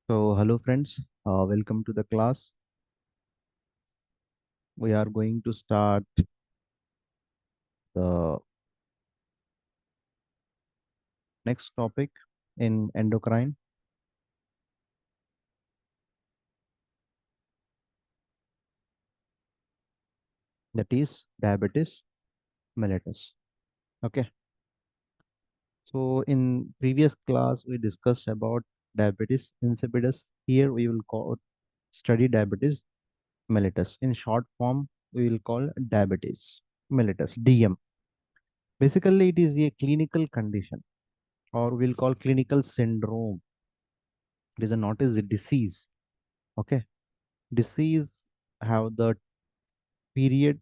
So, hello friends, welcome to the class. We are going to start the next topic in endocrine, that is diabetes mellitus. Okay, so in previous class we discussed about diabetes insipidus. Here we will study diabetes mellitus. In short form, we will call diabetes mellitus (DM). Basically, it is a clinical condition, or we'll call clinical syndrome. It is not a disease. Okay, disease have the period,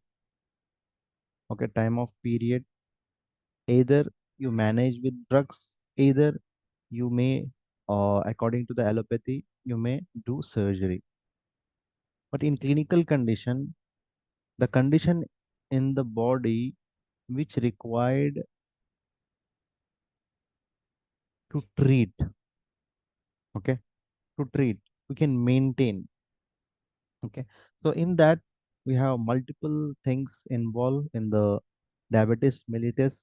okay, time of period. Either you manage with drugs, either you may, according to the allopathy, you may do surgery. But in clinical condition, the condition in the body which required to treat, okay, to treat, we can maintain, okay. So in that, we have multiple things involved in the diabetes mellitus,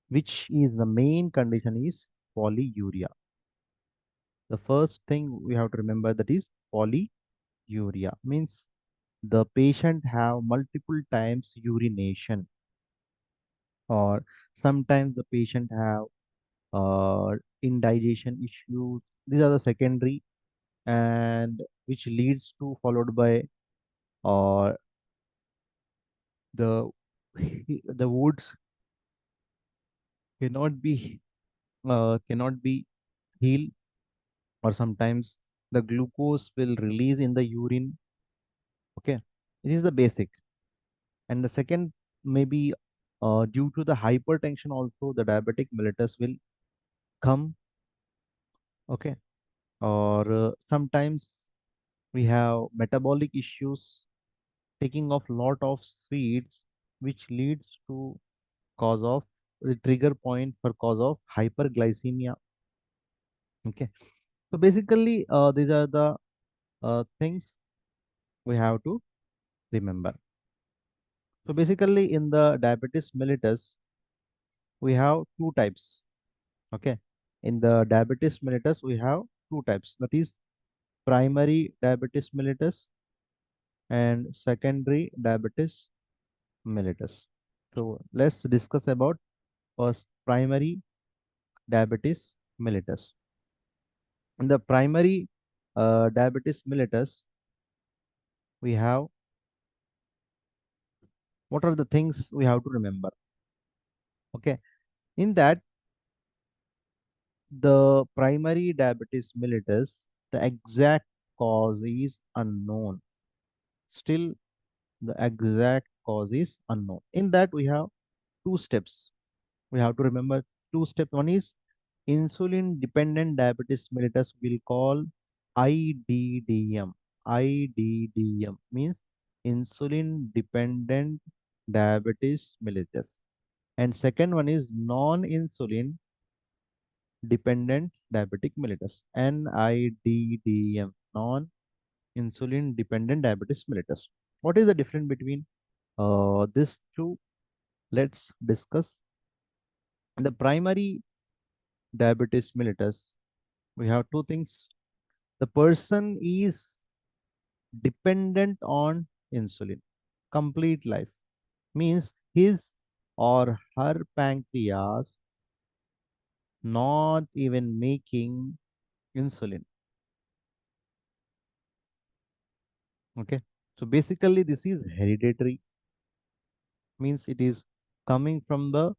which is the main condition is polyuria. The first thing we have to remember, that is polyuria means the patient have multiple times urination, or sometimes the patient have indigestion issues. These are the secondary, and which leads to followed by uh, the the woods cannot be healed, or sometimes the glucose will release in the urine. Okay, this is the basic. And the second, maybe due to the hypertension also, the diabetic mellitus will come. Okay, or sometimes we have metabolic issues, taking of lot of sweets, which leads to cause of the trigger point for cause of hyperglycemia. Okay, so basically these are the things we have to remember. So basically in the diabetes mellitus, we have two types. Okay. In the diabetes mellitus, we have two types. That is primary diabetes mellitus and secondary diabetes mellitus. So let's discuss about first primary diabetes mellitus. In the primary diabetes mellitus, we have, what are the things we have to remember? Okay. In that, the primary diabetes mellitus, the exact cause is unknown. Still, the exact cause is unknown. In that, we have two steps. We have to remember two steps. One is insulin dependent diabetes mellitus, we'll call IDDM. IDDM means insulin dependent diabetes mellitus. And second one is non-insulin dependent diabetic mellitus. NIDDM, non-insulin dependent diabetes mellitus. What is the difference between these two? Let's discuss. In the primary diabetes mellitus, we have two things. The person is dependent on insulin, complete life. Means his or her pancreas not even making insulin. Okay. So basically, this is hereditary, means it is coming from the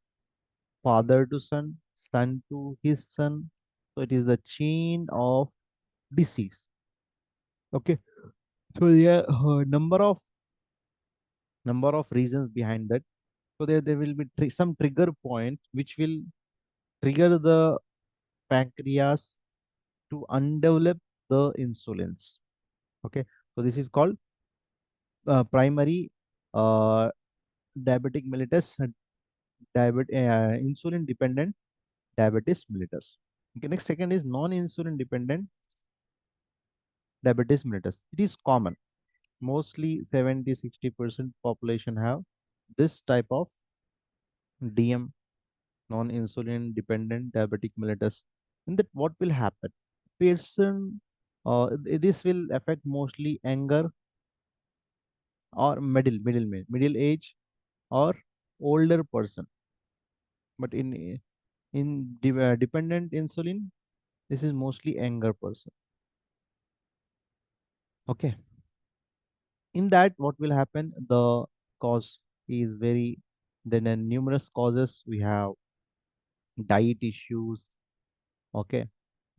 father to son, son to his son. So it is the chain of disease. Okay. So there are number of reasons behind that. So there will be some trigger points which will trigger the pancreas to undevelop the insulins. Okay. So this is called primary uh, diabetic mellitus, insulin dependent diabetes mellitus. Okay. Next, second is non-insulin dependent diabetes mellitus. It is common. Mostly 70-60% population have this type of DM, non-insulin dependent diabetic mellitus. In that, what will happen? Person, this will affect mostly younger or middle age or older person. But in dependent insulin, this is mostly younger person. Okay. In that, what will happen? The cause is very, then numerous causes. We have diet issues, okay,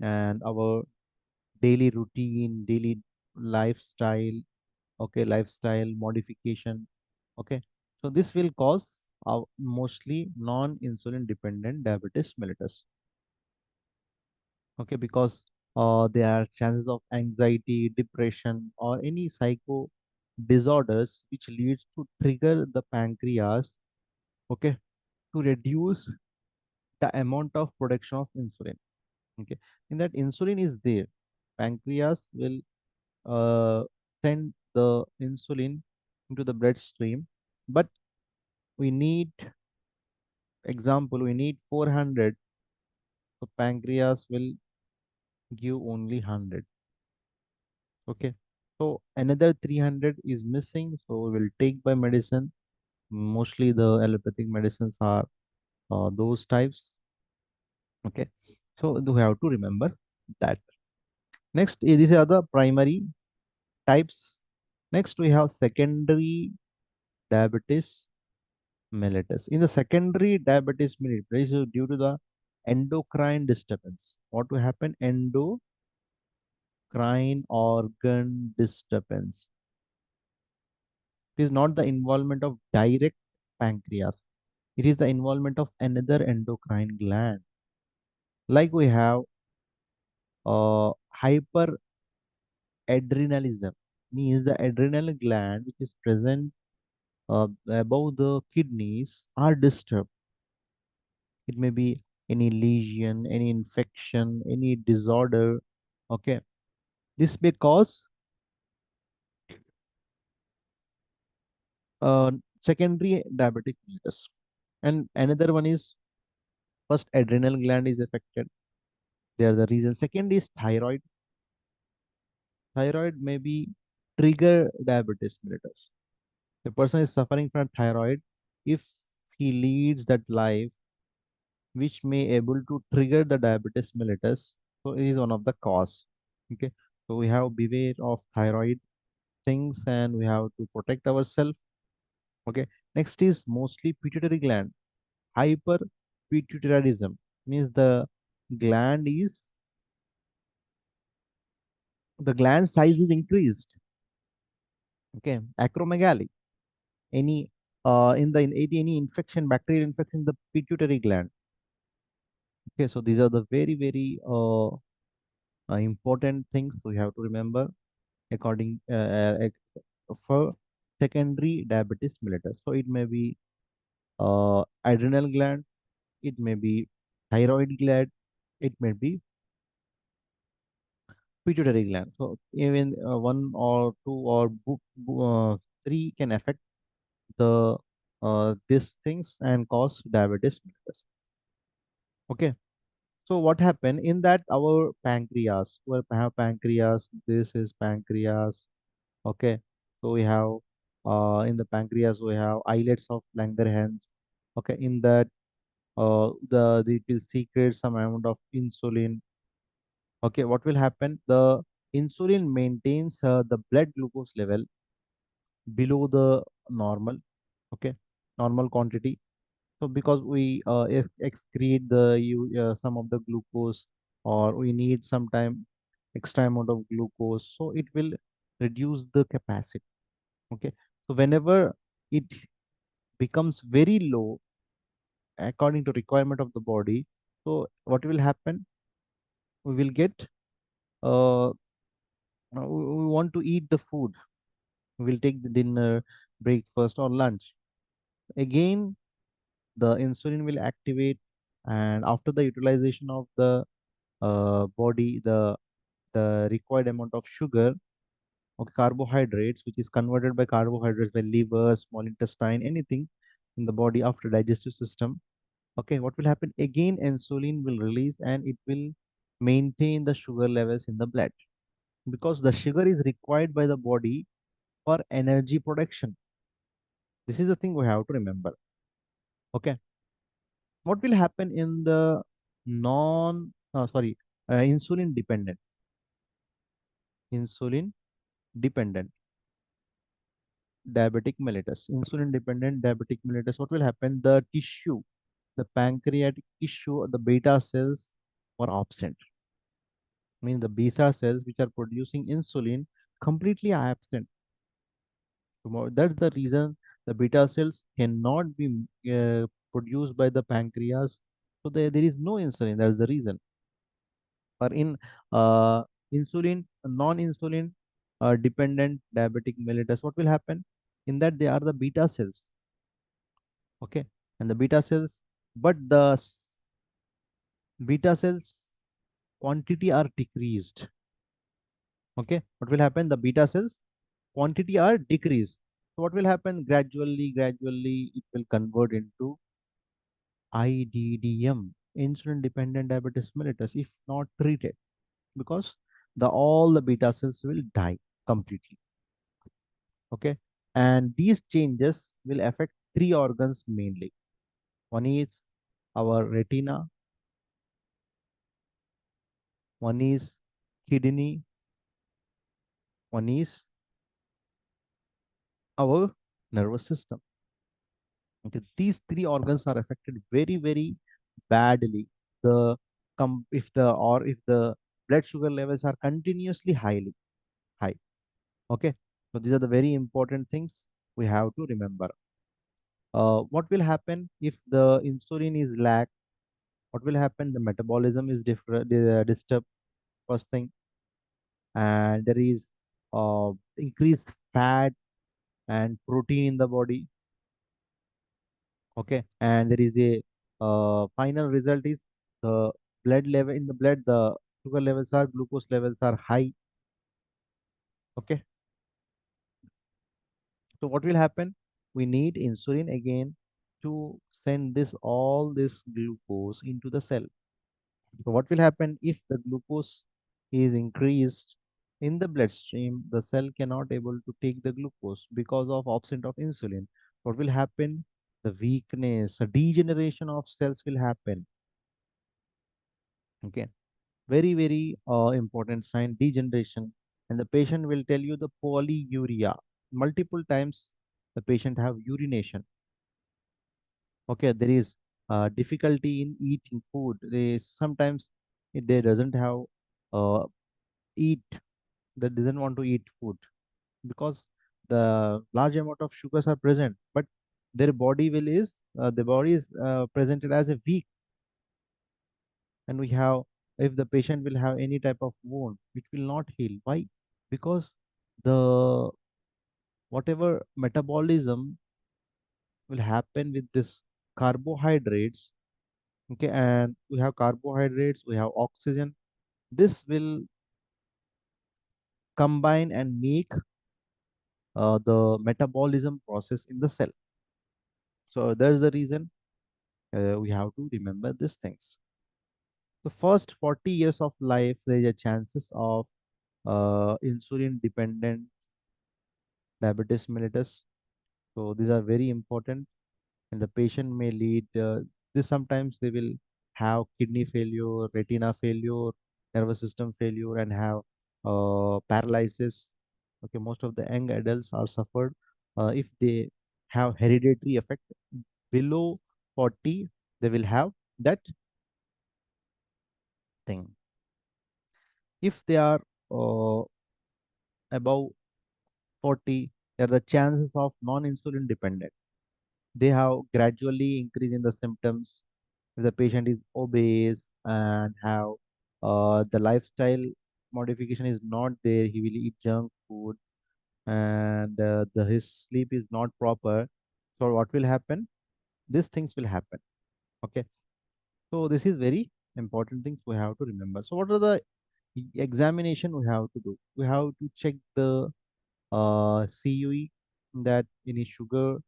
and our daily routine, daily lifestyle, okay, lifestyle modification, okay. So this will cause mostly non-insulin dependent diabetes mellitus, okay, because there are chances of anxiety, depression, or any psycho disorders which leads to trigger the pancreas, okay, to reduce the amount of production of insulin. Okay, in that insulin is there, pancreas will send the insulin into the bloodstream, but we need, example, we need 400, so pancreas will give only 100. Okay, so another 300 is missing, so we will take by medicine. Mostly the allopathic medicines are those types. Okay, so we have to remember that. Next, these are the primary types. Next, we have secondary diabetes mellitus. In the secondary diabetes mellitus, is due to the endocrine disturbance. What will happen? Endocrine organ disturbance. It is not the involvement of direct pancreas. It is the involvement of another endocrine gland. Like we have hyperadrenalism, means the adrenal gland which is present above the kidneys are disturbed. It may be any lesion, any infection, any disorder. Okay, this may cause secondary diabetic mellitus. And another one is, first adrenal gland is affected. They are the reason. Second is thyroid. Thyroid may be trigger diabetes mellitus. The person is suffering from thyroid. If he leads that life which may able to trigger the diabetes mellitus, so it is one of the cause. Okay, so we have beware of thyroid things and we have to protect ourselves. Okay, next is mostly pituitary gland. Hyperpituitarism means gland is the gland size is increased. Okay, acromegaly, any any infection, bacterial infection in the pituitary gland. Okay, so these are the very important things we have to remember according for secondary diabetes mellitus. So it may be adrenal gland, it may be thyroid gland, it may be pituitary gland. So even one or two or three can affect the these things and cause diabetes mellitus. Okay. So what happened in that our pancreas, we have pancreas, this is pancreas. Okay. So we have in the pancreas we have islets of Langerhans. Okay. In that it will secrete some amount of insulin. Okay. What will happen? The insulin maintains the blood glucose level below the normal. Okay. Normal quantity. So because we excrete some of the glucose, or we need some time extra amount of glucose, so it will reduce the capacity. Okay. So whenever it becomes very low according to requirement of the body, so what will happen? We will get we want to eat the food. We will take the dinner, breakfast, or lunch. Again, the insulin will activate, and after the utilization of the body, the the required amount of sugar, okay, carbohydrates, which is converted by carbohydrates by liver, small intestine, anything in the body after digestive system. Okay, what will happen? Again, insulin will release and it will maintain the sugar levels in the blood because the sugar is required by the body for energy production. This is the thing we have to remember. Okay, what will happen in the insulin dependent diabetic mellitus? Insulin dependent diabetic mellitus, what will happen? The tissue, the pancreatic tissue, the beta cells were absent. Means the beta cells which are producing insulin completely are absent. That's the reason the beta cells cannot be produced by the pancreas. So there is no insulin. That's the reason. Or in non-insulin dependent diabetic mellitus, what will happen? In that they are the beta cells. Okay, and the beta cells, but the beta cells quantity are decreased. Okay, what will happen? The beta cells quantity are decreased. So what will happen? Gradually, it will convert into IDDM, insulin dependent diabetes mellitus, if not treated, because all the beta cells will die completely. Okay, and these changes will affect three organs mainly. One is our retina, one is kidney, one is our nervous system. Okay, these three organs are affected very badly. The if the blood sugar levels are continuously high. Okay, so these are the very important things we have to remember. What will happen if the insulin is lack? What will happen? The metabolism is different, disturbed. First thing, and there is increased fat and protein in the body. Okay, and there is a final result is the blood level in the blood, the sugar levels are glucose levels are high. Okay, so what will happen? We need insulin again to send this glucose into the cell. So what will happen if the glucose is increased in the bloodstream? The cell cannot able to take the glucose because of absence of insulin. What will happen? The weakness, a degeneration of cells will happen. Okay, very important sign, degeneration, and the patient will tell you the polyuria. Multiple times the patient have urination. Okay, there is difficulty in eating food. They sometimes they doesn't have uh, eat that doesn't want to eat food because the large amount of sugars are present, but their body will is the body is presented as a weak. And we have, if the patient will have any type of wound, it will not heal. Why? Because the whatever metabolism will happen with this carbohydrates. Okay, and we have carbohydrates, we have oxygen. This will combine and make the metabolism process in the cell. So there's the reason we have to remember these things. The first 40 years of life, there is a chances of insulin dependent diabetes mellitus. So these are very important, and the patient may lead this. Sometimes they will have kidney failure, retina failure, nervous system failure, and have paralysis. Okay, most of the young adults are suffered if they have hereditary effect. Below 40, they will have that thing. If they are uh, above 40, there are the chances of non-insulin dependent. They have gradually increase in the symptoms. If the patient is obese and have the lifestyle modification is not there, he will eat junk food, and his sleep is not proper. So what will happen? These things will happen. Okay. So this is very important things we have to remember. So what are the Examination we have to do. We have to check the CUE, that any sugar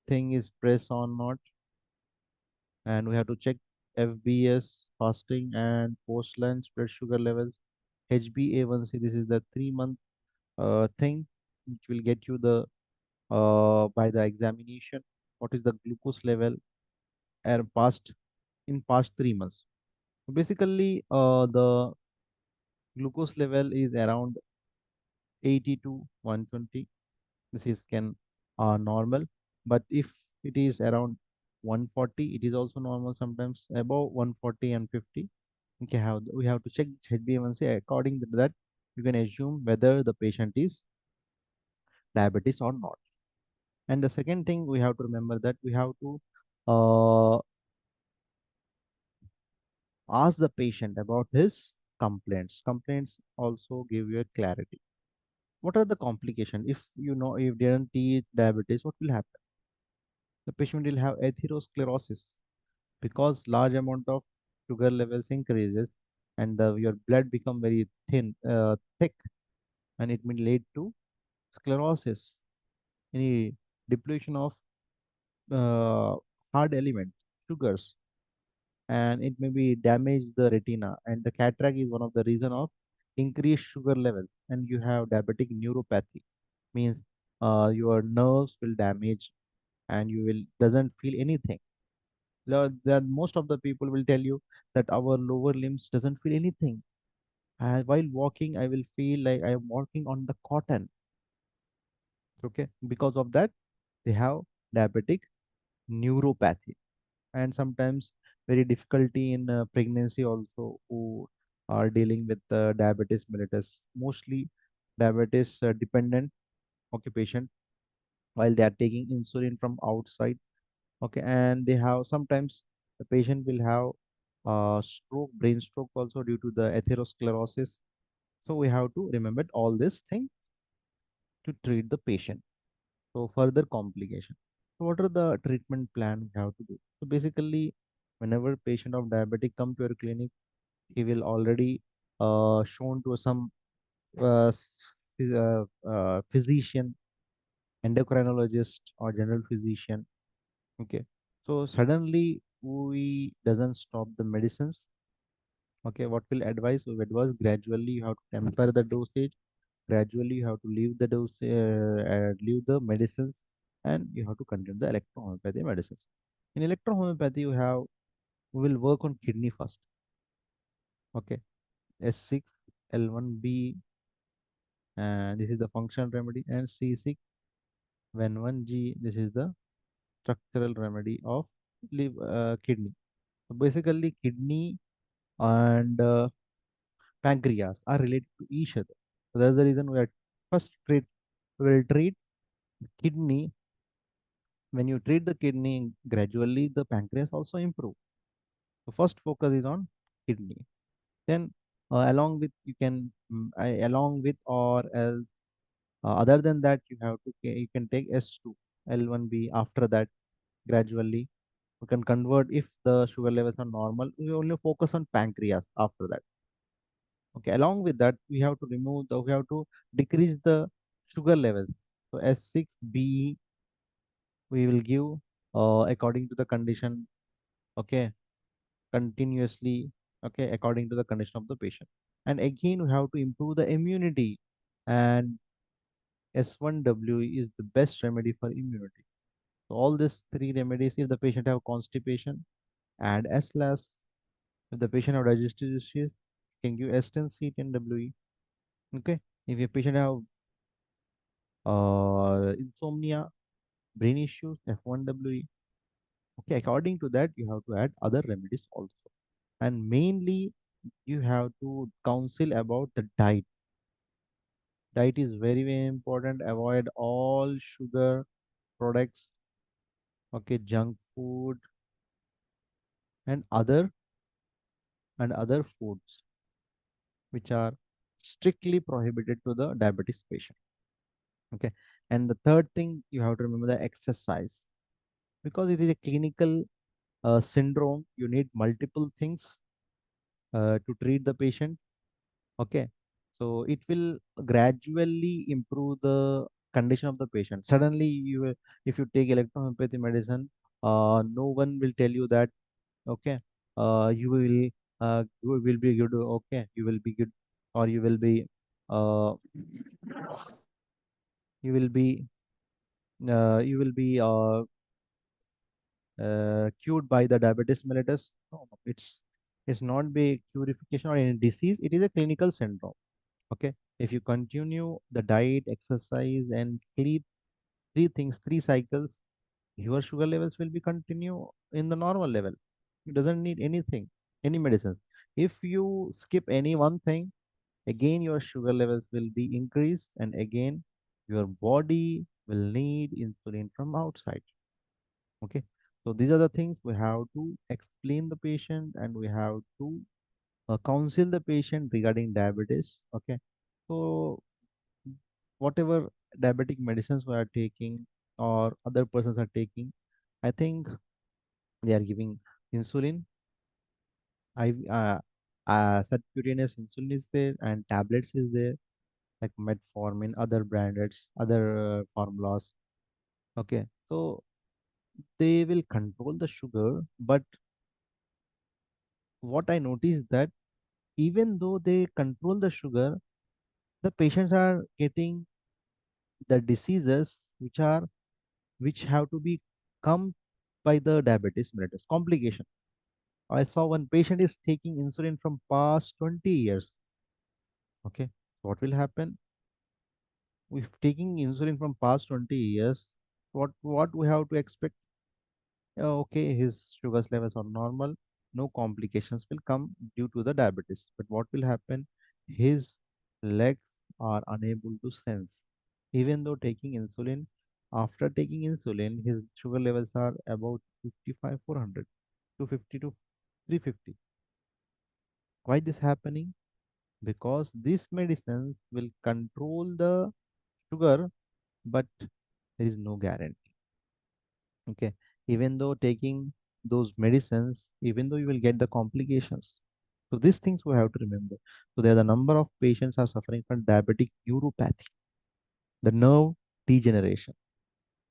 thing is pressed or not, and we have to check FBS, fasting and post lunch blood sugar levels, HbA1c. This is the 3 month thing which will get you the by the examination. What is the glucose level and past 3 months? Basically, the glucose level is around 80 to 120. This is can normal, but if it is around 140, it is also normal. Sometimes above 140 and 50. Okay, we have to check HbA1c. According to that, you can assume whether the patient is diabetes or not. And the second thing we have to remember that we have to uh, ask the patient about his complaints. Complaints also give you a clarity. What are the complications? If you know, if they don't eat diabetes, what will happen? The patient will have atherosclerosis because large amount of sugar levels increases and your blood become very thick, and it may lead to sclerosis, any depletion of uh, hard elements, sugars, and it may be damage the retina. And the cataract is one of the reason of increased sugar level. And you have diabetic neuropathy, means your nerves will damage and you will doesn't feel anything. That most of the people will tell you that our lower limbs doesn't feel anything. While walking, I will feel like I am walking on the cotton. Okay, because of that, they have diabetic neuropathy. And sometimes very difficulty in pregnancy also, who are dealing with diabetes mellitus, mostly diabetes dependent occupation, while they are taking insulin from outside. Okay, and they have sometimes the patient will have stroke, brain stroke also due to the atherosclerosis. So we have to remember all this thing to treat the patient. So further complication. So what are the treatment plan we have to do? So basically, whenever patient of diabetic come to your clinic, he will already shown to some physician, endocrinologist or general physician. Okay, so suddenly we doesn't stop the medicines. Okay, what will advise? We advise gradually you have to temper the dosage. Gradually you have to leave the dose, leave the medicines, and you have to continue the electrohomeopathy medicines. In electrohomeopathy, we will work on kidney first. Okay, S6, L1B, and this is the functional remedy, and C6, Ven1G. This is the structural remedy of kidney. So basically, kidney and pancreas are related to each other. So that's the reason we are first treat will treat kidney. When you treat the kidney, gradually the pancreas also improve. So first focus is on kidney. Then along with you can along with or else other than that you can take S2 L1B. After that, gradually you can convert. If the sugar levels are normal, we only focus on pancreas after that. Okay, along with that, we have to decrease the sugar levels. So S6B we will give according to the condition. Okay, continuously. Okay, according to the condition of the patient. And again, we have to improve the immunity. And S1W is the best remedy for immunity. So all these three remedies, if the patient have constipation, add S-LAS. If the patient have digestive issues, can give S10 C10WE. Okay. If your patient have insomnia, brain issues, F1WE. Okay. According to that, you have to add other remedies also. And mainly, you have to counsel about the diet. Diet is very, very important. Avoid all sugar products, okay, junk food, and other foods which are strictly prohibited to the diabetes patient. Okay, and the third thing you have to remember the exercise, because it is a clinical syndrome. You need multiple things to treat the patient. Okay, so it will gradually improve the condition of the patient. Suddenly you will, if you take electrohomeopathy medicine, no one will tell you that, okay, you will be good, okay, you will be good, or uh, you will be cured by the diabetes mellitus. No, no, it's not be purification or any disease, it is a clinical syndrome. Okay, if you continue the diet, exercise, and sleep, three things, three cycles, your sugar levels will be continue in the normal level. You doesn't need anything, any medicine. If you skip any one thing, again your sugar levels will be increased, and again your body will need insulin from outside. Okay, so these are the things we have to explain the patient, and we have to counsel the patient regarding diabetes. Okay, so whatever diabetic medicines we are taking or other persons are taking, I think they are giving insulin. I Subcutaneous insulin is there, and tablets is there, like metformin, other branded, other formulas. Okay, so they will control the sugar, but what I noticed that even though they control the sugar, the patients are getting the diseases which have to be come by the diabetes mellitus complication. I saw one patient is taking insulin from past 20 years. Okay, what will happen if taking insulin from past 20 years? What we have to expect? Okay, his sugar levels are normal. No complications will come due to the diabetes. But what will happen? His legs are unable to sense. Even though taking insulin, after taking insulin, his sugar levels are about 55, 400, 250 to 350. Why this happening? Because these medicines will control the sugar, but there is no guarantee. Okay, even though taking those medicines, even though you will get the complications. So these things we have to remember. So there are the number of patients are suffering from diabetic neuropathy, the nerve degeneration.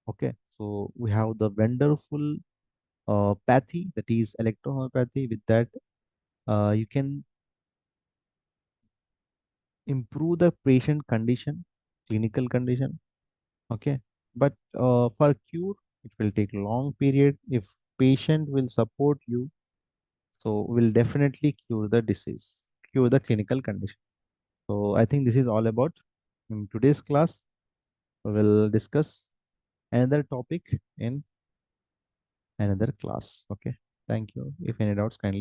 Okay, so we have the wonderful pathy, that is electrohomeopathy. With that, you can improve the patient condition, clinical condition. Okay, but for cure, it will take long period. If patient will support you, so will definitely cure the disease, cure the clinical condition. So I think this is all about in today's class. We will discuss another topic in another class. Okay. Thank you. If any doubts, kindly.